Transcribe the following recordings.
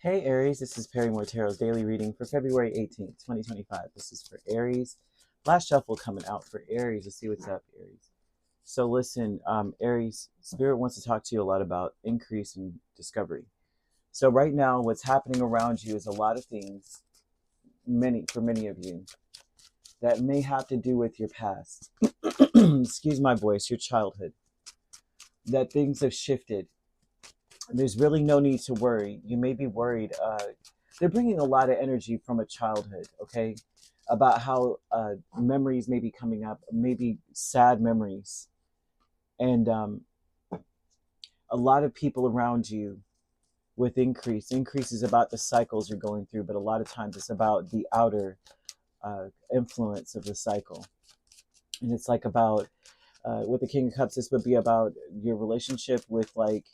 Hey Aries, this is Perrymore Tarot's daily reading for February 18th, 2025. This is for Aries. Last shuffle coming out for Aries. Let's see what's up, Aries. So listen, Aries, Spirit wants to talk to you a lot about increase in discovery. So right now, what's happening around you is a lot of things, for many of you, that may have to do with your past. Excuse my voice, your childhood. That things have shifted. There's really no need to worry. You may be worried. They're bringing a lot of energy from a childhood, okay? About how memories may be coming up, maybe sad memories. And a lot of people around you with increase. Increase is about the cycles you're going through, but a lot of times it's about the outer influence of the cycle. And it's like about, with the King of Cups, this would be about your relationship with like,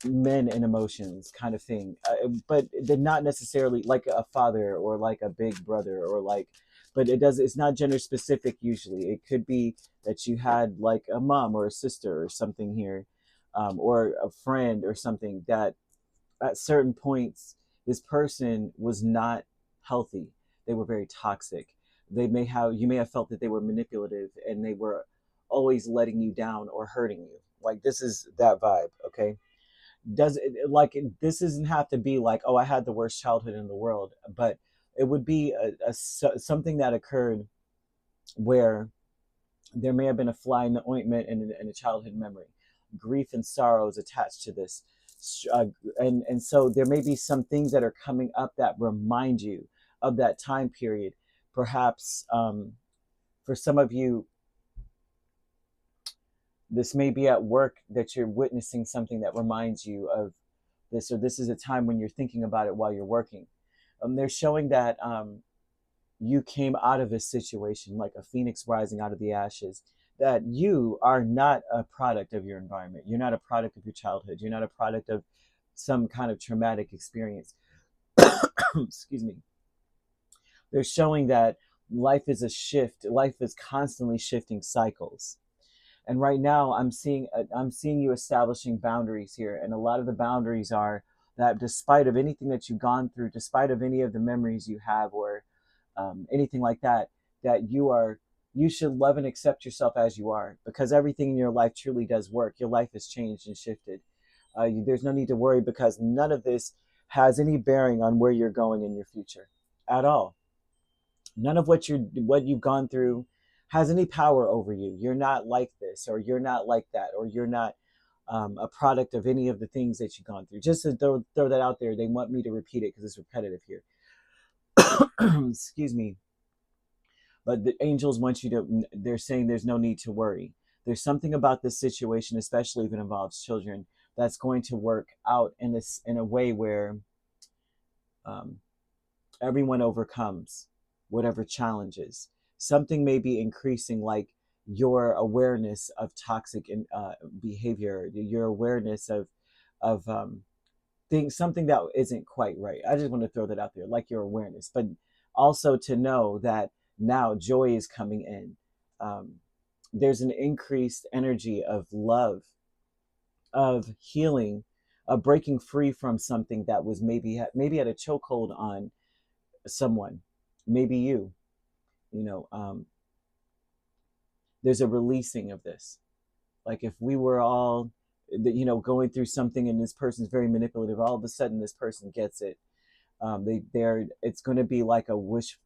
men and emotions kind of thing, but they're not necessarily like a father or like a big brother or like, but it's not gender specific. Usually it could be that you had like a mom or a sister or something here, or a friend or something that at certain points this person was not healthy. They were very toxic. You may have felt that they were manipulative and they were always letting you down or hurting you. Like this is that vibe, okay? Does it like this doesn't have to be like, oh, I had the worst childhood in the world, but it would be something that occurred where there may have been a fly in the ointment in a childhood memory. Grief and sorrow is attached to this, uh, and so there may be some things that are coming up that remind you of that time period. Perhaps for some of you, this may be at work that you're witnessing something that reminds you of this, or this is a time when you're thinking about it while you're working. They're showing that you came out of a situation like a phoenix rising out of the ashes, that you are not a product of your environment. You're not a product of your childhood. You're not a product of some kind of traumatic experience. Excuse me. They're showing that life is a shift. Life is constantly shifting cycles. And right now I'm seeing you establishing boundaries here, and a lot of the boundaries are that despite of anything that you've gone through, despite of any of the memories you have, or anything like that, that you should love and accept yourself as you are, because everything in your life truly does work. Your life has changed and shifted. There's no need to worry, because none of this has any bearing on where you're going in your future at all. None of what you've gone through has any power over you. You're not like this, or you're not like that, or you're not a product of any of the things that you've gone through. Just to throw that out there. They want me to repeat it because it's repetitive here. Excuse me. But the angels want you to, they're saying there's no need to worry. There's something about this situation, especially if it involves children, that's going to work out in a way where um, everyone overcomes whatever challenges. Something may be increasing, like your awareness of toxic behavior, your awareness of things, something that isn't quite right. I just want to throw that out there, like your awareness, but also to know that now joy is coming in. There's an increased energy of love, of healing, of breaking free from something that was maybe had a chokehold on someone, maybe you. You know, there's a releasing of this. Like if we were all, going through something and this person's very manipulative, all of a sudden this person gets it. It's going to be like a wish,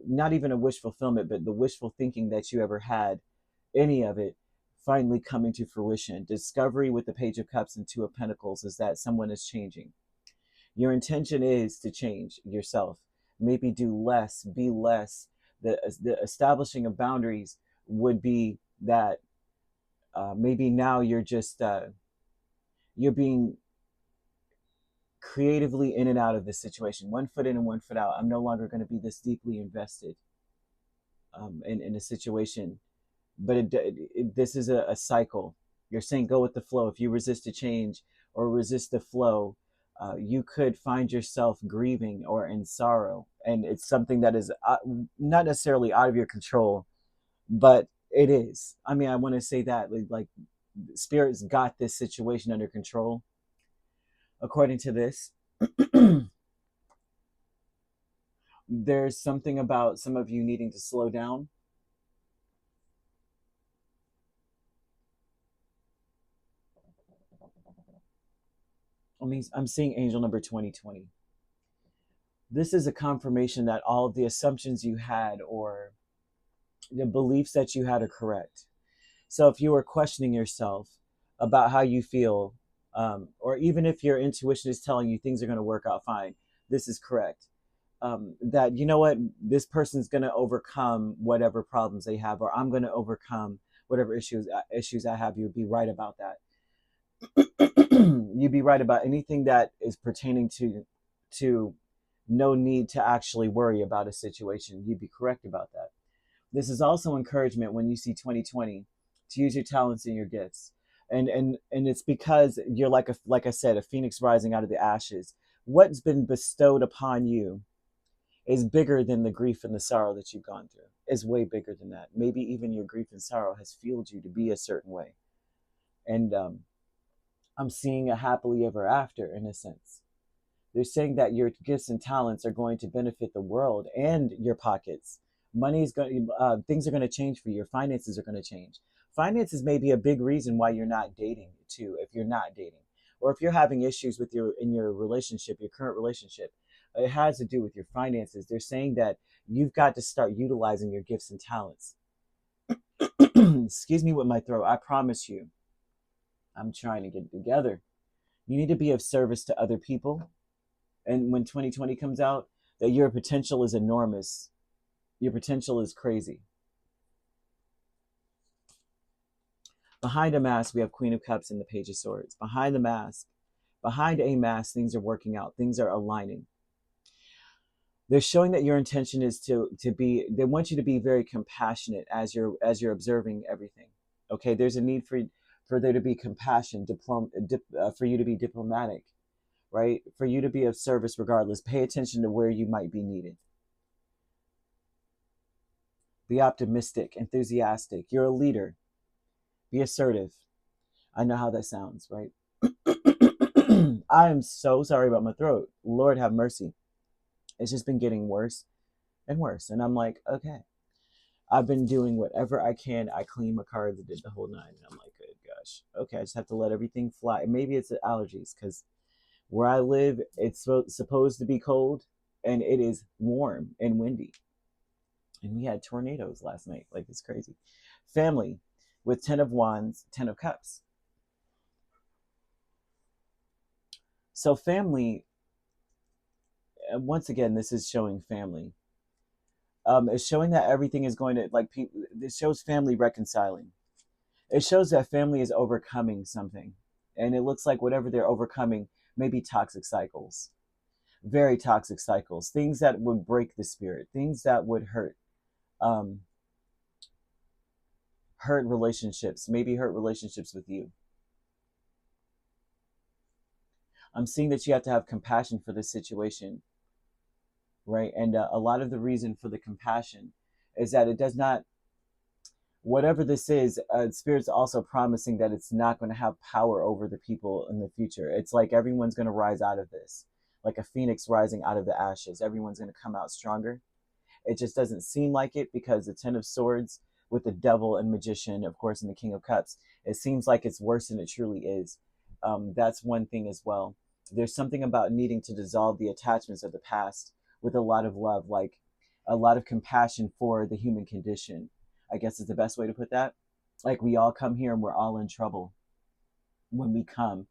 not even a wish fulfillment, but the wishful thinking that you ever had, any of it, finally coming to fruition. Discovery with the Page of Cups and Two of Pentacles is that someone is changing. Your intention is to change yourself. Maybe do less, be less. The establishing of boundaries would be that maybe now you're being creatively in and out of this situation, 1 foot in and 1 foot out. I'm no longer going to be this deeply invested in a situation, but this is a cycle. You're saying go with the flow. If you resist a change or resist the flow, you could find yourself grieving or in sorrow, and it's something that is not necessarily out of your control, but it is. I mean, I want to say that like Spirit's got this situation under control. According to this, there's something about some of you needing to slow down. I mean, I'm seeing angel number 2020. This is a confirmation that all of the assumptions you had or the beliefs that you had are correct. So if you were questioning yourself about how you feel, or even if your intuition is telling you things are going to work out fine, this is correct. That, you know what, this person's going to overcome whatever problems they have, or I'm going to overcome whatever issues I have. You'd be right about that. You'd be right about anything that is pertaining to no need to actually worry about a situation. You'd be correct about that. This is also encouragement when you see 2020 to use your talents and your gifts. And it's because you're like I said, a phoenix rising out of the ashes. What's been bestowed upon you is bigger than the grief and the sorrow that you've gone through. It's way bigger than that. Maybe even your grief and sorrow has fueled you to be a certain way. And I'm seeing a happily ever after in a sense. They're saying that your gifts and talents are going to benefit the world and your pockets. Money is going, things are going to change for you. Your finances are going to change. Finances may be a big reason why you're not dating too. If you're not dating, or if you're having issues with your relationship, your current relationship, it has to do with your finances. They're saying that you've got to start utilizing your gifts and talents. Excuse me with my throat. I promise you, I'm trying to get it together. You need to be of service to other people. And when 2020 comes out, that your potential is enormous. Your potential is crazy. Behind a mask, we have Queen of Cups and the Page of Swords. Behind the mask, behind a mask, things are working out. Things are aligning. They're showing that your intention is to be. They want you to be very compassionate as you're observing everything. Okay, there's a need for there to be compassion, for you to be diplomatic, right? For you to be of service regardless. Pay attention to where you might be needed. Be optimistic, enthusiastic. You're a leader. Be assertive. I know how that sounds, right? I am so sorry about my throat. Lord have mercy. It's just been getting worse and worse. And I'm like, okay. I've been doing whatever I can. I clean my cards. I did the whole nine. And I'm like, good gosh. Okay, I just have to let everything fly. Maybe it's the allergies because where I live, it's supposed to be cold and it is warm and windy. And we had tornadoes last night. Like, it's crazy. Family with 10 of Wands, 10 of Cups. So family, once again, this is showing family. It's showing that everything is going to, like, this shows family reconciling. It shows that family is overcoming something. And it looks like whatever they're overcoming may be toxic cycles. Very toxic cycles. Things that would break the spirit. Things that would hurt. Hurt relationships. Maybe hurt relationships with you. I'm seeing that you have to have compassion for this situation, right? And a lot of the reason for the compassion is that it does not, whatever this is, Spirit's also promising that it's not going to have power over the people in the future. It's like everyone's going to rise out of this, like a phoenix rising out of the ashes. Everyone's going to come out stronger. It just doesn't seem like it because the 10 of Swords with the Devil and Magician, of course, and the King of Cups, it seems like it's worse than it truly is. That's one thing as well. There's something about needing to dissolve the attachments of the past with a lot of love, like a lot of compassion for the human condition. I guess is the best way to put that. Like, we all come here and we're all in trouble when we come.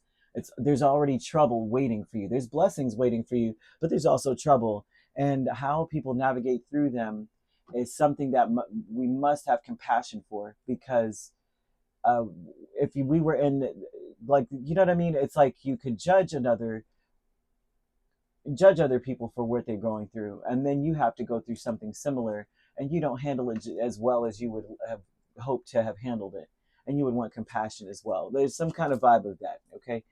There's already trouble waiting for you. There's blessings waiting for you, but there's also trouble. And how people navigate through them is something that we must have compassion for, because if we were in, like, you know what I mean? It's like you could judge other people for what they're going through, and then you have to go through something similar, and you don't handle it as well as you would have hoped to have handled it, and you would want compassion as well. There's some kind of vibe of that, okay?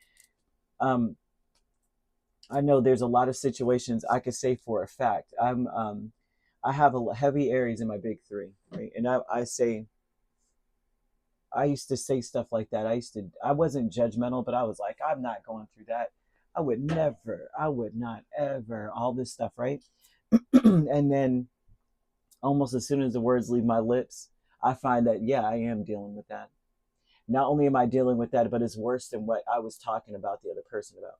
I know there's a lot of situations I could say for a fact. I have a heavy Aries in my big three, right? And I used to say stuff like that. I wasn't judgmental, but I was like, I'm not going through that. I would never, I would not ever, all this stuff, right? And then almost as soon as the words leave my lips, I find that, yeah, I am dealing with that. Not only am I dealing with that, but it's worse than what I was talking about the other person about.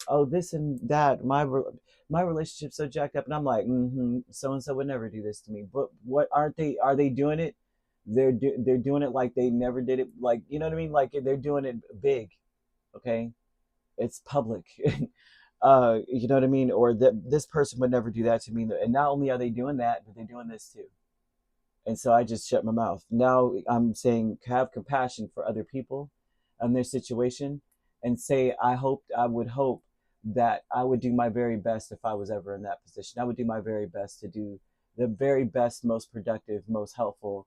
Oh, this and that, my relationship's so jacked up, and I'm like, so and so would never do this to me. But what aren't they? Are they doing it? They're doing it like they never did it. Like, you know what I mean? Like they're doing it big. Okay, it's public. You know what I mean? Or that this person would never do that to me. And not only are they doing that, but they're doing this too. And so I just shut my mouth. Now I'm saying have compassion for other people and their situation, and say I would hope that I would do my very best if I was ever in that position. I would do my very best to do the very best, most productive, most helpful,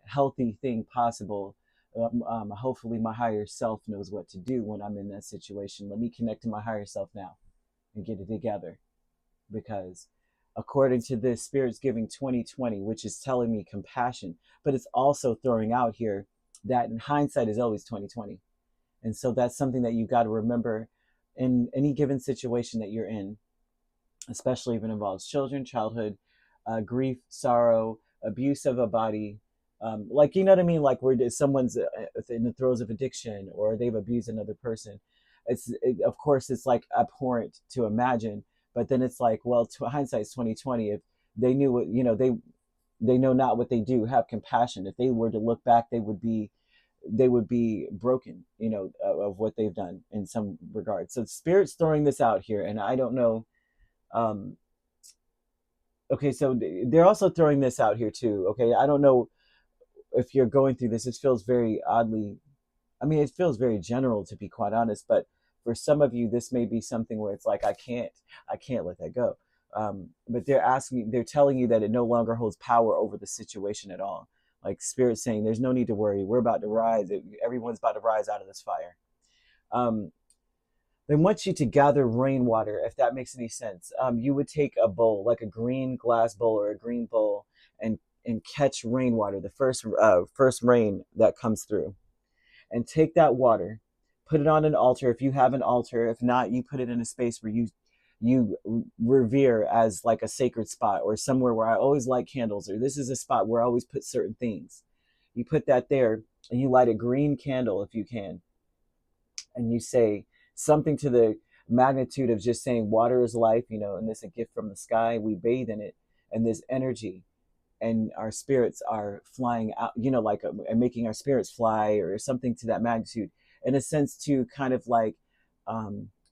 healthy thing possible. Hopefully my higher self knows what to do when I'm in that situation. Let me connect to my higher self now and get it together, because according to this, Spirit's giving 2020, which is telling me compassion, but it's also throwing out here that in hindsight is always 2020. And so that's something that you got to remember in any given situation that you're in, especially if it involves children, childhood, grief, sorrow, abuse of a body. Like, you know what I mean? Like where someone's in the throes of addiction or they've abused another person. Of course, it's like abhorrent to imagine, but then it's like, well, hindsight's 2020. If they knew what, they know not what they do. Have compassion. If they were to look back, they would be broken, of what they've done in some regard. So Spirit's throwing this out here, and I don't know. Um, okay, so they're also throwing this out here too. Okay, I don't know if you're going through this. It feels very oddly. I mean, it feels very general, to be quite honest. But for some of you, this may be something where it's like, I can't let that go. But they're telling you that it no longer holds power over the situation at all. Like Spirit saying, there's no need to worry. We're about to rise. Everyone's about to rise out of this fire. They want you to gather rainwater, if that makes any sense. You would take a bowl, like a green glass bowl or a green bowl, and catch rainwater, the first rain that comes through, and take that water, put it on an altar if you have an altar. If not, you put it in a space where you revere as like a sacred spot, or somewhere where I always light candles, or this is a spot where I always put certain things. You put that there, and you light a green candle if you can, and you say something to the magnitude of just saying water is life, and this is a gift from the sky. We bathe in it, and this energy, and our spirits are flying out, like and making our spirits fly, or something to that magnitude, in a sense, to kind of like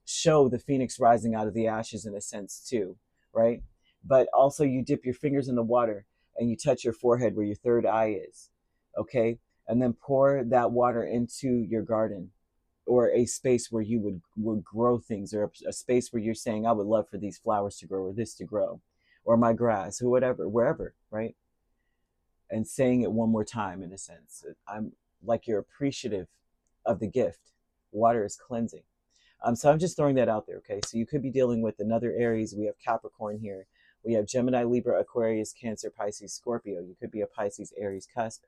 show the phoenix rising out of the ashes, in a sense too, right? But also you dip your fingers in the water and you touch your forehead where your third eye is, okay? And then pour that water into your garden, or a space where you would grow things, or a space where you're saying, I would love for these flowers to grow, or this to grow, or my grass, or whatever, wherever, right? And saying it one more time, in a sense. I'm like, you're appreciative of the gift. Water is cleansing. So I'm just throwing that out there, okay? So you could be dealing with another Aries. We have Capricorn here. We have Gemini, Libra, Aquarius, Cancer, Pisces, Scorpio. You could be a Pisces, Aries cusp.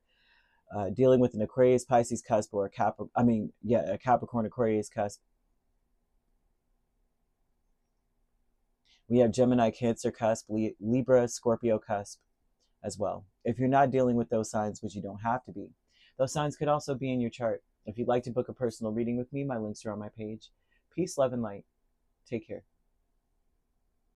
Dealing with an Aquarius, Pisces cusp, or a Capricorn, Aquarius cusp. We have Gemini, Cancer cusp, Libra, Scorpio cusp as well. If you're not dealing with those signs, which you don't have to be, those signs could also be in your chart. If you'd like to book a personal reading with me, my links are on my page. Peace, love, and light. Take care.